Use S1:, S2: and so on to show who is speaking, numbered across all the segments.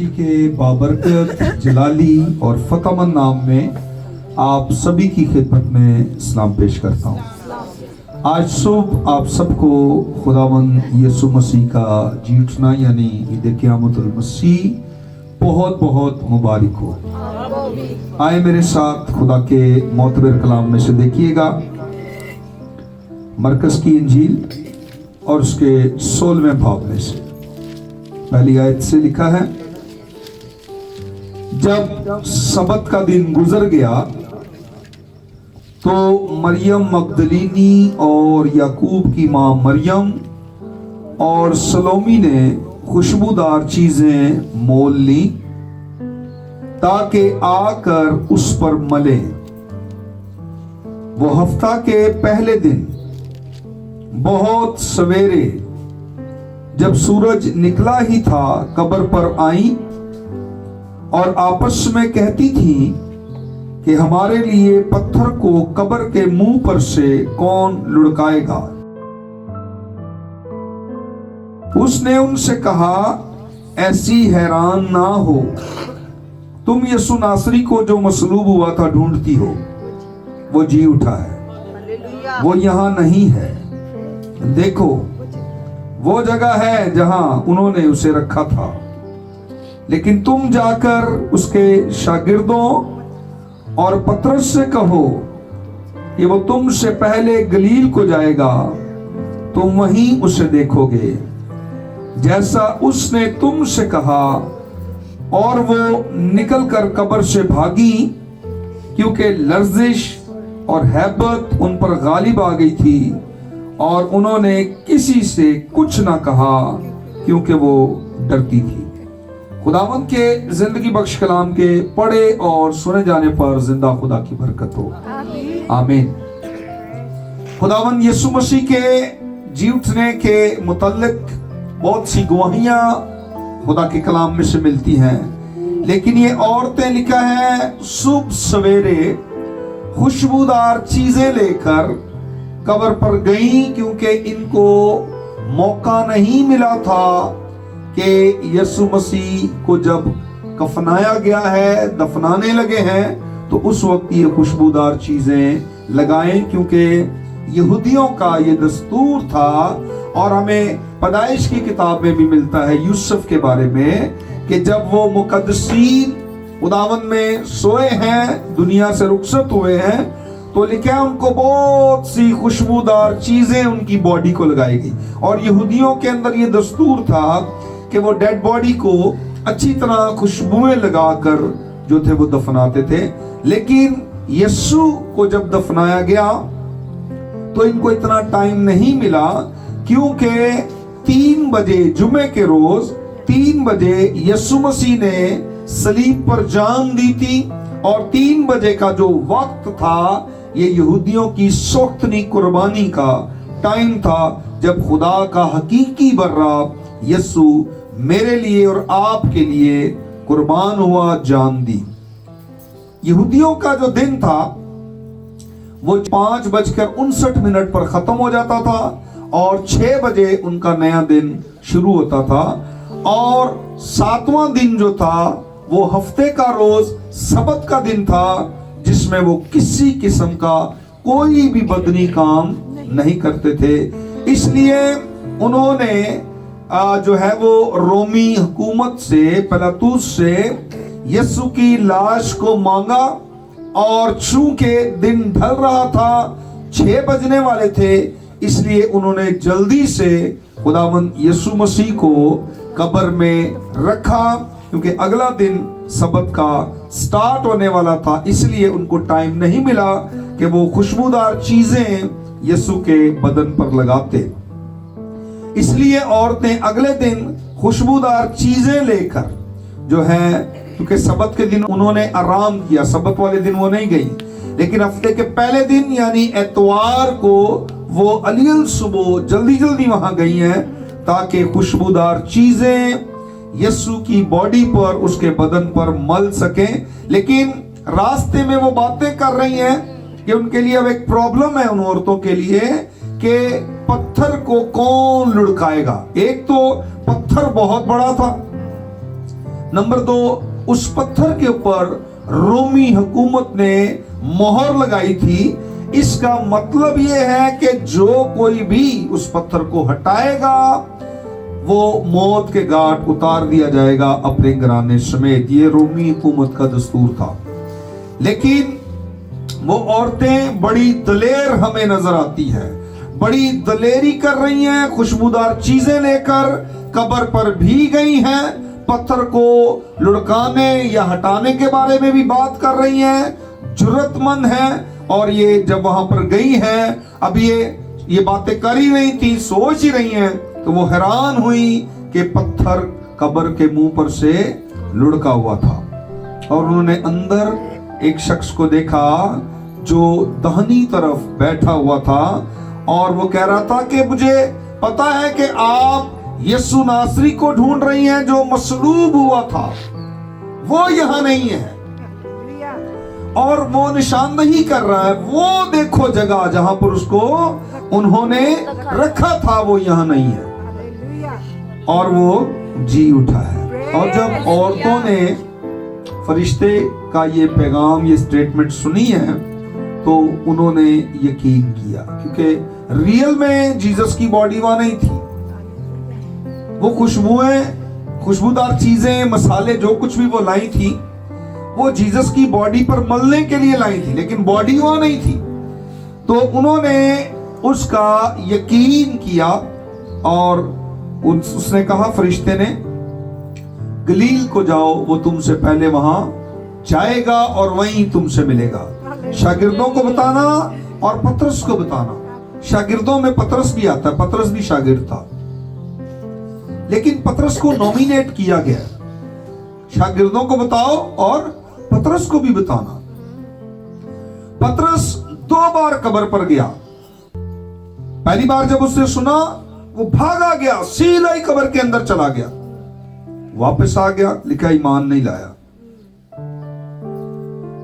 S1: मसीह के बाबरकत जलाली और फतहमंद नाम में आप सभी की खिदमत में सलाम पेश करता हूँ। आज सुबह आप सबको खुदावंद यीशु मसीह का जी उठना यानी ईद क़यामतुल मसीह बहुत बहुत मुबारक हो। आए मेरे साथ खुदा के मोतबर कलाम में से देखिएगा मरकस की इंजील और उसके 16वें बाब में से पहली आयत से लिखा है, जब सबत का दिन गुजर गया तो मरियम मगदलीनी और याकूब की मां मरियम और सलोमी ने खुशबूदार चीजें मोल ली ताकि आकर उस पर मले। वो हफ्ता के पहले दिन बहुत सवेरे जब सूरज निकला ही था कब्र पर आई और आपस में कहती थी कि हमारे लिए पत्थर को कब्र के मुंह पर से कौन लुढ़काएगा। उसने उनसे कहा, ऐसी हैरान ना हो, तुम यीशु नासरी को जो मसलूब हुआ था ढूंढती हो। वो जी उठा है, वो यहां नहीं है। देखो वो जगह है जहां उन्होंने उसे रखा था। लेकिन तुम जाकर उसके शागिर्दों और पतरस से कहो कि वो तुमसे पहले गलील को जाएगा, तुम वहीं उसे देखोगे जैसा उसने तुमसे कहा। और वो निकलकर कब्र से भागी क्योंकि लर्जिश और हैबत उन पर गालिब आ गई थी और उन्होंने किसी से कुछ ना कहा क्योंकि वो डरती थी। खुदावंद के जिंदगी बख्श कलाम के पढ़े और सुने जाने पर जिंदा खुदा की बरकत हो, आमीन। खुदावंद यीशु मसीह के जी उठने के मुतल्लिक बहुत सी गवाहियां खुदा के कलाम में से मिलती हैं, लेकिन ये औरतें लिखा है सुबह सवेरे खुशबूदार चीजें लेकर कब्र पर गई क्योंकि इनको मौका नहीं मिला था कि यीशु मसीह को जब कफनाया गया है, दफनाने लगे हैं, तो उस वक्त ये खुशबूदार चीजें लगाएं, क्योंकि यहूदियों का ये दस्तूर था। और हमें पैदाइश की किताब में भी मिलता है यूसुफ के बारे में कि जब वो मुकद्दसीन खुदावंद में सोए हैं, दुनिया से रुखसत हुए हैं, तो लिखा है उनको बहुत सी खुशबूदार चीजें उनकी बॉडी को लगाई गई। और यहूदियों के अंदर ये दस्तूर था कि वो डेड बॉडी को अच्छी तरह खुशबुएं लगाकर जो थे वो दफनाते थे। लेकिन यीशु को जब दफनाया गया तो इनको इतना टाइम नहीं मिला, क्योंकि 3 बजे जुमे के रोज 3 बजे यीशु मसीह ने सलीब पर जान दी थी। और 3 बजे का जो वक्त था ये यहूदियों की सोख्तनी कुर्बानी का टाइम था, जब खुदा का हकीकी बर्रा यीशु मेरे लिए और आपके लिए कुर्बान हुआ, जान दी। यहूदियों का जो दिन था वो 5:59 पर खत्म हो जाता था और 6 बजे उनका नया दिन शुरू होता था। और 7वां दिन जो था वो हफ्ते का रोज सबत का दिन था, जिसमें वो किसी किस्म का कोई भी बदनी काम नहीं करते थे। इसलिए उन्होंने जो है वो रोमी हुकूमत से, पिलातुस से यीशु की लाश को मांगा। और चूंकि दिन ढल रहा था, 6 बजने वाले थे, इसलिए उन्होंने जल्दी से खुदावंद यीशु मसीह को कब्र में रखा, क्योंकि अगला दिन सबत का स्टार्ट होने वाला था। इसलिए उनको टाइम नहीं मिला कि वो खुशबूदार चीजें यीशु के बदन पर लगाते। इसलिए औरतें अगले दिन खुशबूदार चीजें लेकर जो है, क्योंकि सबत के दिन उन्होंने आराम किया, सबत वाले दिन वो नहीं गई, लेकिन हफ्ते के पहले दिन यानी एतवार को वो अलियल सुबह जल्दी जल्दी वहां गई हैं ताकि खुशबूदार चीजें यीशु की बॉडी पर, उसके बदन पर मल सकें। लेकिन रास्ते में वो बातें कर रही हैं कि उनके लिए अब एक प्रॉब्लम है उन औरतों के लिए कि पत्थर को कौन लुढ़काएगा। एक तो पत्थर बहुत बड़ा था, नंबर 2, उस पत्थर के ऊपर रोमी हुकूमत ने मोहर लगाई थी। इसका मतलब यह है कि जो कोई भी उस पत्थर को हटाएगा वो मौत के घाट उतार दिया जाएगा अपने घराने समेत। ये रोमी हुकूमत का दस्तूर था। लेकिन वो औरतें बड़ी दलेर हमें नजर आती है, बड़ी दलेरी कर रही हैं, खुशबूदार चीजें लेकर कब्र पर भी गई हैं, पत्थर को लुढ़काने या हटाने के बारे में भी बात कर रही हैं, जुर्रतमंद हैं। और ये जब वहां पर गई हैं, अब ये बातें कर ही रही थी, सोच ही रही हैं, तो वो हैरान हुई कि पत्थर कब्र के मुंह पर से लुढ़का हुआ था। और उन्होंने अंदर एक शख्स को देखा जो दाहिनी तरफ बैठा हुआ था, और वो कह रहा था कि मुझे पता है कि आप यीशु नासरी को ढूंढ रही हैं जो मसलूब हुआ था, वो यहां नहीं है। और वो निशानदही कर रहा है, वो देखो जगह जहां पर उसको उन्होंने रखा था, वो यहां नहीं है। और वो जी उठा है। और जब औरतों ने फरिश्ते का ये पैगाम, ये स्टेटमेंट सुनी है, तो उन्होंने यकीन किया, क्योंकि रियल में जीसस की बॉडी वहां नहीं थी। वो खुशबूदार चीजें, मसाले, जो कुछ भी वो लाई थी, वो जीसस की बॉडी पर मलने के लिए लाई थी, लेकिन बॉडी वहां नहीं थी। तो उन्होंने उसका यकीन किया और उसने कहा, फरिश्ते ने, गलील को जाओ, वो तुमसे पहले वहां जाएगा और वहीं तुमसे मिलेगा। शागिर्दों को बताना और पतरस को बताना। शागिर्दों में पतरस भी आता है, पतरस भी शागिर्द था, लेकिन पतरस को नॉमिनेट किया गया, शागिर्दों को बताओ और पतरस को भी बताना। पतरस 2 बार कब्र पर गया। पहली बार जब उसने सुना, वो भागा गया, सीधा ही कब्र के अंदर चला गया, वापस आ गया, लिखा ईमान नहीं लाया।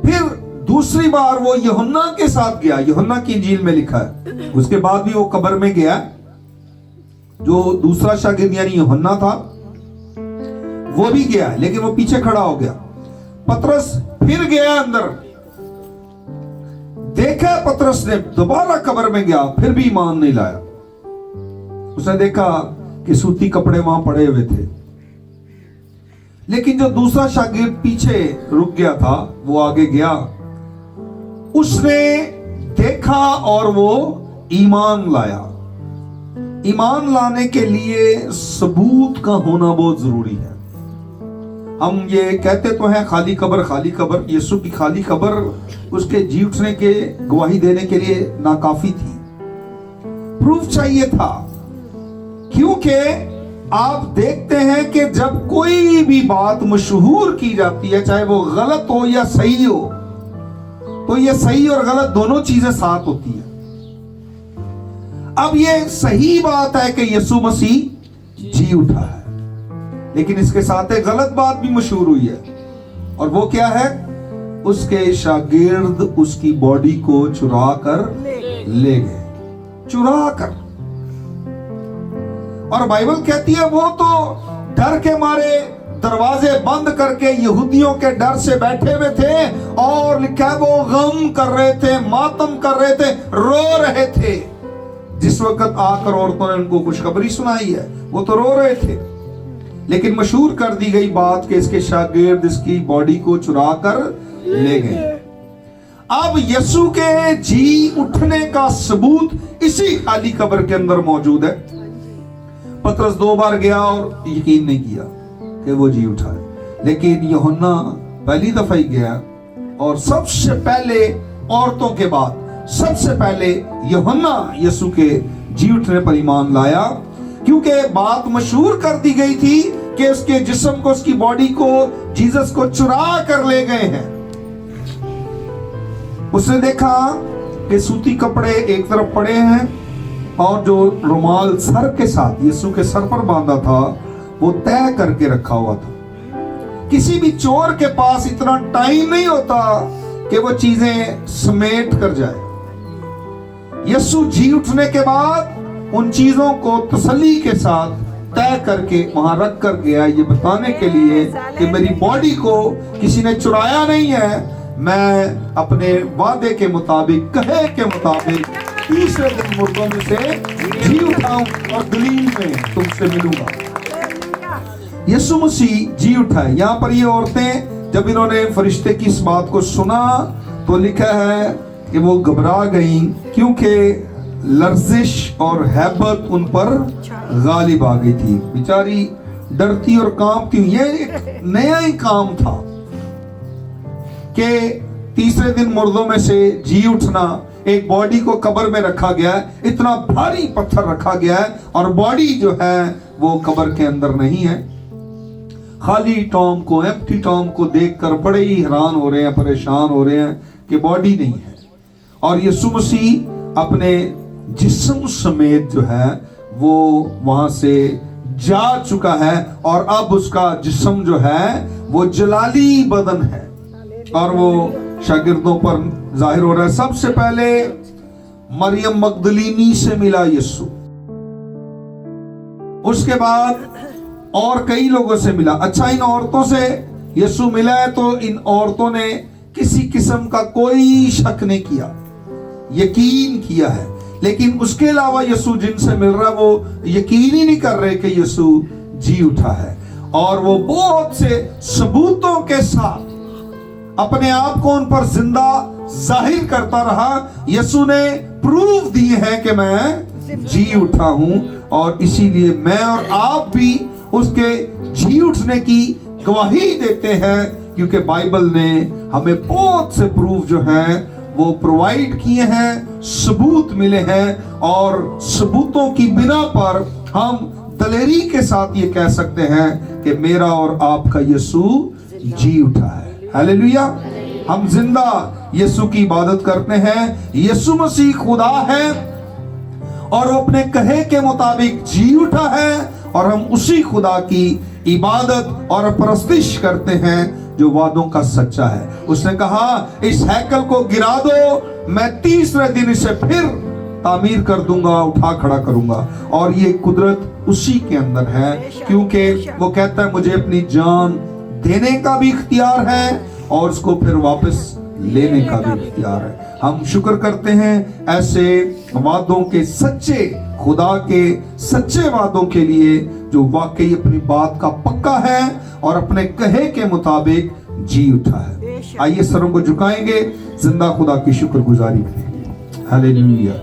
S1: फिर दूसरी बार वो यूहन्ना के साथ गया, यूहन्ना की इंजील में लिखा है। उसके बाद भी वो कब्र में गया। जो दूसरा शागिर्द यानी यूहन्ना था, वो भी गया, लेकिन वो पीछे खड़ा हो गया। पतरस फिर गया अंदर, देखा पतरस ने, दोबारा कब्र में गया, फिर भी ईमान नहीं लाया। उसने देखा कि सूती कपड़े वहां पड़े हुए थे, लेकिन जो दूसरा शागिर्द पीछे रुक गया था, वो आगे गया, उसने देखा और वो ईमान लाया। ईमान लाने के लिए सबूत का होना बहुत जरूरी है। हम ये कहते तो हैं खाली कब्र, खाली कब्र। यीशु की खाली कब्र उसके जी उठने के गवाही देने के लिए नाकाफी थी, प्रूफ चाहिए था। क्योंकि आप देखते हैं कि जब कोई भी बात मशहूर की जाती है, चाहे वो गलत हो या सही हो, तो ये सही और गलत दोनों चीजें साथ होती है। अब ये सही बात है कि यीशु मसीह जी उठा है, लेकिन इसके साथ एक गलत बात भी मशहूर हुई है, और वो क्या है? उसके शागिर्द उसकी बॉडी को चुरा कर ले गए, चुरा कर। और बाइबल कहती है वो तो डर के मारे दरवाजे बंद करके यहूदियों के डर से बैठे हुए थे, और लिखा है वो गम कर रहे थे, मातम कर रहे थे, रो रहे थे। जिस वक्त आकर औरतों ने उनको खुशखबरी सुनाई है, वो तो रो रहे थे। लेकिन मशहूर कर दी गई बात कि इसके शागिर्द इसकी बॉडी को चुरा कर ले गए। अब यीशु के जी उठने का सबूत इसी खाली कब्र के अंदर मौजूद है। पतरस 2 बार गया और यकीन नहीं किया कि वो जी उठा है, लेकिन यूहन्ना पहली दफा ही गया, और सबसे पहले औरतों के बाद सबसे पहले यूहन्ना यीशु के जी उठने पर ईमान लाया, क्योंकि बात मशहूर कर दी गई थी कि उसके जिस्म को, उसकी बॉडी को जीसस को चुरा कर ले गए हैं। उसने देखा कि सूती कपड़े एक तरफ पड़े हैं, और जो रुमाल सर के साथ यीशु के सर पर बांधा था, वो तय करके रखा हुआ था। किसी भी चोर के पास इतना टाइम नहीं होता कि वो चीजें समेट कर जाए। यीशु जी उठने के बाद उन चीजों को तसल्ली के साथ तय करके वहां रख कर गया, ये बताने के लिए कि मेरी बॉडी को किसी ने चुराया नहीं है, मैं अपने वादे के मुताबिक, कहे के मुताबिक तीसरे दिन मुर्दों में से जी उठाऊं और गलील में तुमसे मिलूंगा। यीशु मसीह जी उठाए। यहाँ पर ये औरतें जब इन्होंने फरिश्ते की इस बात को सुना तो लिखा है कि वो घबरा गईं, क्योंकि लर्जिश और हैबत उन पर गालिब आ गई थी। बेचारी डरती और कांपती। ये एक नया ही काम था कि तीसरे दिन मुर्दों में से जी उठना। एक बॉडी को कब्र में रखा गया है, इतना भारी पत्थर रखा गया है और बॉडी जो है वो कब्र के अंदर नहीं है। खाली टॉम को, एम्प्टी टॉम को देखकर बड़े ही हैरान हो रहे हैं, परेशान हो रहे हैं कि बॉडी नहीं है। और यीशु मसीह अपने जिस्म समेत जो है वो वहां से जा चुका है और अब उसका जिस्म जो है वो जलाली बदन है और वो शागिर्दों पर जाहिर हो रहा है। सबसे पहले मरियम मगदलीनी से मिला यीशु, उसके बाद और कई लोगों से मिला। अच्छा, इन औरतों से यीशु मिला है तो इन औरतों ने किसी किस्म का कोई शक नहीं किया, यकीन किया है। लेकिन उसके अलावा यीशु जिनसे मिल रहा वो यकीन ही नहीं कर रहे कि यीशु जी उठा है। और वो बहुत से सबूतों के साथ अपने आप को उन पर जिंदा जाहिर करता रहा। यीशु ने प्रूफ दिए हैं कि मैं जी उठा हूं और इसीलिए मैं और आप भी उसके जी उठने की गवाही देते हैं, क्योंकि बाइबल ने हमें बहुत से प्रूफ जो हैं वो प्रोवाइड किए हैं, सबूत मिले हैं और सबूतों की बिना पर हम दलेरी के साथ ये कह सकते हैं कि मेरा और आपका यीशु जी उठा है। हालेलुया। हम जिंदा यीशु की इबादत करते हैं। यीशु मसीह खुदा है और वो अपने कहे के मुताबिक जी उठा है और हम उसी खुदा की इबादत और परस्तिश करते हैं जो वादों का सच्चा है। उसने कहा इस हैकल को गिरा दो, मैं तीसरे दिन इसे फिर तामीर कर दूंगा, उठा खड़ा करूंगा। और ये कुदरत उसी के अंदर है, क्योंकि वो कहता है मुझे अपनी जान देने का भी इख्तियार है और उसको फिर वापस लेने का भी इख्तियार है। हम शुक्र करते हैं ऐसे वादों के, सच्चे खुदा के सच्चे वादों के लिए जो वाकई अपनी बात का पक्का है और अपने कहे के मुताबिक जी उठा है। आइए सरों को झुकाएंगे, जिंदा खुदा की शुक्रगुजारी करेंगे। हालेलुया।